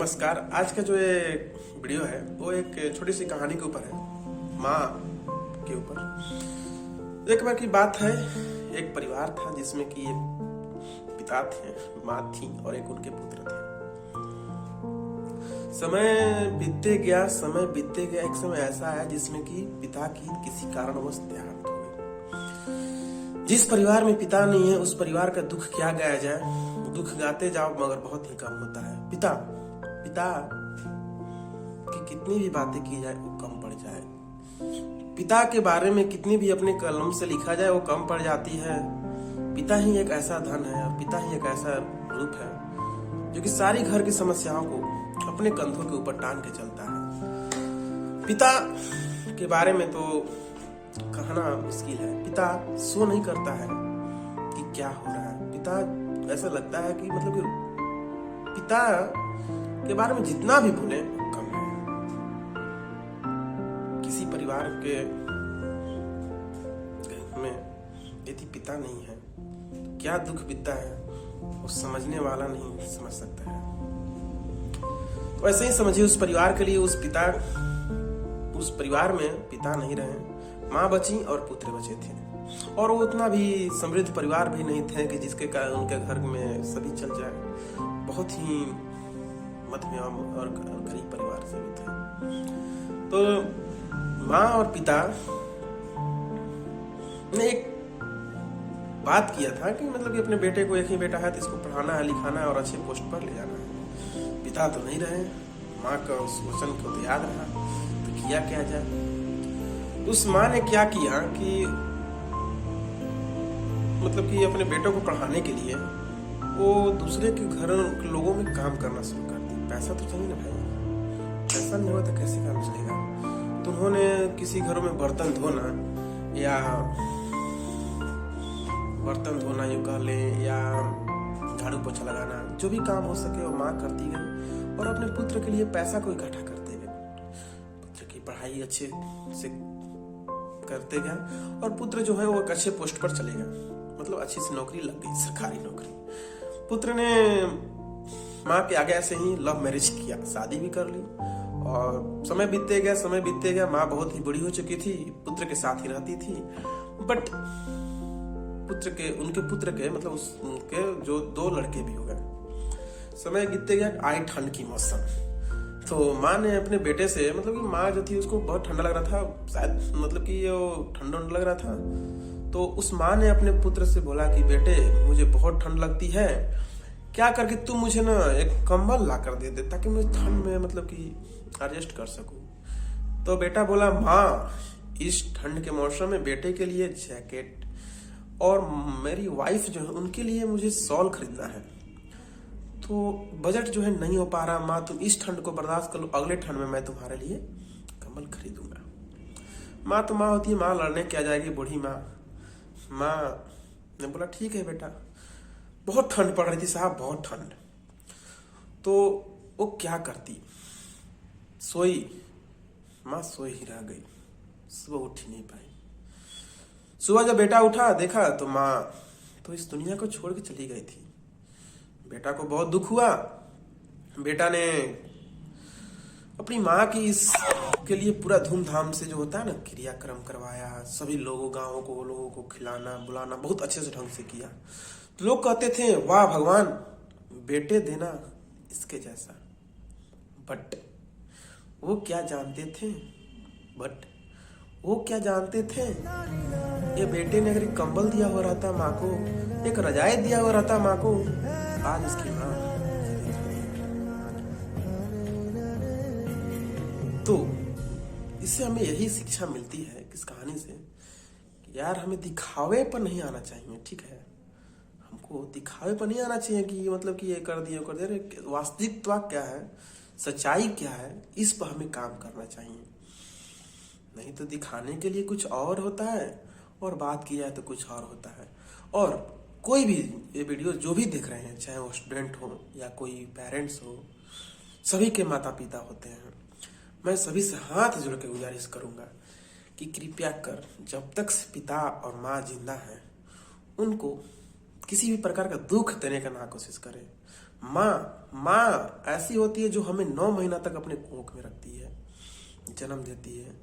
नमस्कार। आज का जो ये वीडियो है वो एक छोटी सी कहानी के ऊपर है, माँ के ऊपर। एक बार की बात है, एक परिवार था जिसमें कि एक पिता थे, माँ थी और एक उनके पुत्र थे। समय बीतते गया। एक समय ऐसा आया जिसमें कि पिता की किसी कारणवश देहांत हो गई। जिस परिवार में पिता नहीं है उस परिवार का दुख क्या गाया जाए। दुख गाते जाओ मगर बहुत ही कम होता है। पिता की कितनी भी बातें की जाए वो कम पड़ जाए। पिता के बारे में कितनी भी अपने कलम से लिखा जाए वो कम पड़ जाती है। पिता ही एक ऐसा धन है और पिता ही एक ऐसा रूप है जो कि सारी घर की समस्याओं को अपने कंधों के ऊपर टांग के चलता है। पिता के बारे में तो कहना मुश्किल है। पिता सो नहीं करता है कि क्या हो रहा है। पिता ऐसा लगता है कि मतलब कि पिता के बारे में जितना भी बोले कम है। किसी परिवार के में यदि पिता नहीं है तो क्या दुख बीतता है वो समझने वाला नहीं समझ सकता है। तो ऐसे ही समझिए उस परिवार के लिए उस परिवार में पिता नहीं रहे, माँ बची और पुत्र बचे थे। और वो उतना भी समृद्ध परिवार भी नहीं थे कि जिसके कारण उनके घर में सभी चल जाए। बहुत ही मध्यम और गरीब परिवार से भी थे। तो माँ और पिता ने एक बात किया था कि मतलब कि अपने बेटे को, एक ही बेटा है तो इसको पढ़ाना है, लिखाना है और अच्छे पोस्ट पर ले जाना है। पिता तो नहीं रहे, माँ का उस वचन को तो याद रहा, तो किया क्या जाए। उस माँ ने क्या किया कि मतलब कि अपने बेटों को पढ़ाने के लिए वो दूसरे के घर के लोगों में काम करना शुरू कर दिया। पैसा तो चाहिए ना भाई, पैसा नहीं होगा तो कैसे काम चलेगा। तो उन्होंने किसी घरों में बर्तन धोना यूं कह ले, या झाड़ू पोछा लगाना, जो भी काम हो सके वो माँ करती गई और अपने पुत्र के लिए पैसा को इकट्ठा करते गए। पुत्र की पढ़ाई अच्छे से करते गए और पुत्र जो है वो एक अच्छे पोस्ट पर चले गए, मतलब अच्छी सी नौकरी लग गई, सरकारी नौकरी। पुत्र ने माँ के आगे ऐसे ही लव मैरिज किया, शादी भी कर ली। और समय बीतते गया। माँ बहुत ही बड़ी हो चुकी थी, पुत्र के साथ ही रहती थी। बट उनके पुत्र के मतलब उनके जो 2 लड़के भी हो गए। समय बीतते गया, आई ठंड की मौसम। तो माँ ने अपने बेटे से, मतलब कि माँ जो थी उसको बहुत ठंडा लग रहा था, शायद मतलब कि वो ठंडा लग रहा था। तो उस माँ ने अपने पुत्र से बोला कि बेटे मुझे बहुत ठंड लगती है, क्या करके तुम मुझे ना एक कंबल ला कर दे दे ताकि मैं ठंड में मतलब कि एडजस्ट कर सकूं। तो बेटा बोला, माँ इस ठंड के मौसम में बेटे के लिए जैकेट और मेरी वाइफ जो है उनके लिए मुझे शॉल खरीदना है, तो बजट जो है नहीं हो पा रहा। माँ तुम इस ठंड को बर्दाश्त कर लो, अगले ठंड में मैं तुम्हारे लिए कंबल खरीदूंगा। माँ तो माँ होती है, माँ लड़ने क्या जाएगी, बूढ़ी माँ। माँ ने बोला ठीक है बेटा। बहुत ठंड पड़ रही थी साहब, बहुत ठंड। तो वो क्या करती, माँ सोई ही रह गई, सुबह उठ ही नहीं पाई। सुबह जब बेटा उठा देखा तो माँ तो इस दुनिया को छोड़ के चली गई थी। बेटा को बहुत दुख हुआ। बेटा ने अपनी माँ की इसके लिए पूरा धूमधाम से जो होता है ना क्रियाक्रम करवाया। सभी लोगों को खिलाना बुलाना बहुत अच्छे से ढंग से किया। तो लोग कहते थे वाह भगवान, बेटे देना इसके जैसा। बट वो क्या जानते थे, ये बेटे ने अगर एक कंबल दिया हुआ रहता माँ को, एक रजाई दिया हुआ रहता माँ को, आज उसकी माँ। तो इससे हमें यही शिक्षा मिलती है इस कहानी से कि यार हमें दिखावे पर नहीं आना चाहिए। ठीक है, हमको दिखावे पर नहीं आना चाहिए कि मतलब कि ये कर दिया। वास्तविकता क्या है, सच्चाई क्या है, इस पर हमें काम करना चाहिए। नहीं तो दिखाने के लिए कुछ और होता है और बात की जाए तो कुछ और होता है। और कोई भी ये वीडियो जो भी देख रहे हैं, चाहे वो स्टूडेंट हो या कोई पेरेंट्स हो, सभी के माता पिता होते हैं। मैं सभी से हाथ जोड़ के गुजारिश करूंगा कि कृपया कर जब तक पिता और माँ जिंदा हैं उनको किसी भी प्रकार का दुख देने का ना कोशिश करें। माँ ऐसी होती है जो हमें 9 महीना तक अपने कोख में रखती है, जन्म देती है,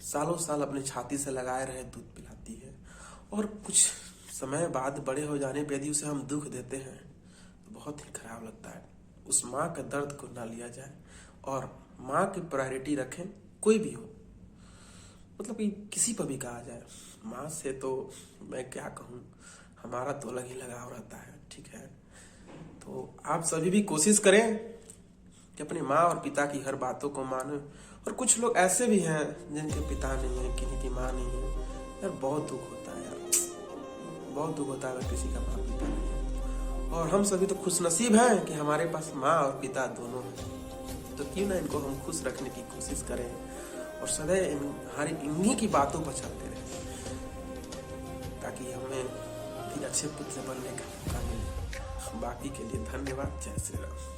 सालों साल अपने छाती से लगाए रहे दूध पिलाती है, और कुछ समय बाद बड़े हो जाने पे यदि उसे हम दुख देते हैं तो बहुत ही खराब लगता है। उस माँ के दर्द को ना लिया जाए और माँ की प्रायोरिटी रखें, कोई भी हो, मतलब कि किसी पर भी कहा जाए। माँ से तो मैं क्या कहूँ, हमारा तो अलग ही लगाव रहता है, ठीक है। तो आप सभी भी कोशिश करें कि अपनी माँ और पिता की हर बातों को माने। और कुछ लोग ऐसे भी हैं जिनके पिता नहीं है, किन्हीं की माँ नहीं है, यार बहुत दुख होता है यार, बहुत दुख होता है अगर किसी का माँ पिता नहीं है। और हम सभी तो खुशनसीब हैं कि हमारे पास माँ और पिता दोनों हैं, तो क्यों ना इनको हम खुश रखने की कोशिश करें और सदैव हमारी इन्हीं की बातों पर चलते रहें, ताकि हमें भी अच्छे पुत्र बनने का मौका मिले। बाकी के लिए धन्यवाद। जय श्री राम।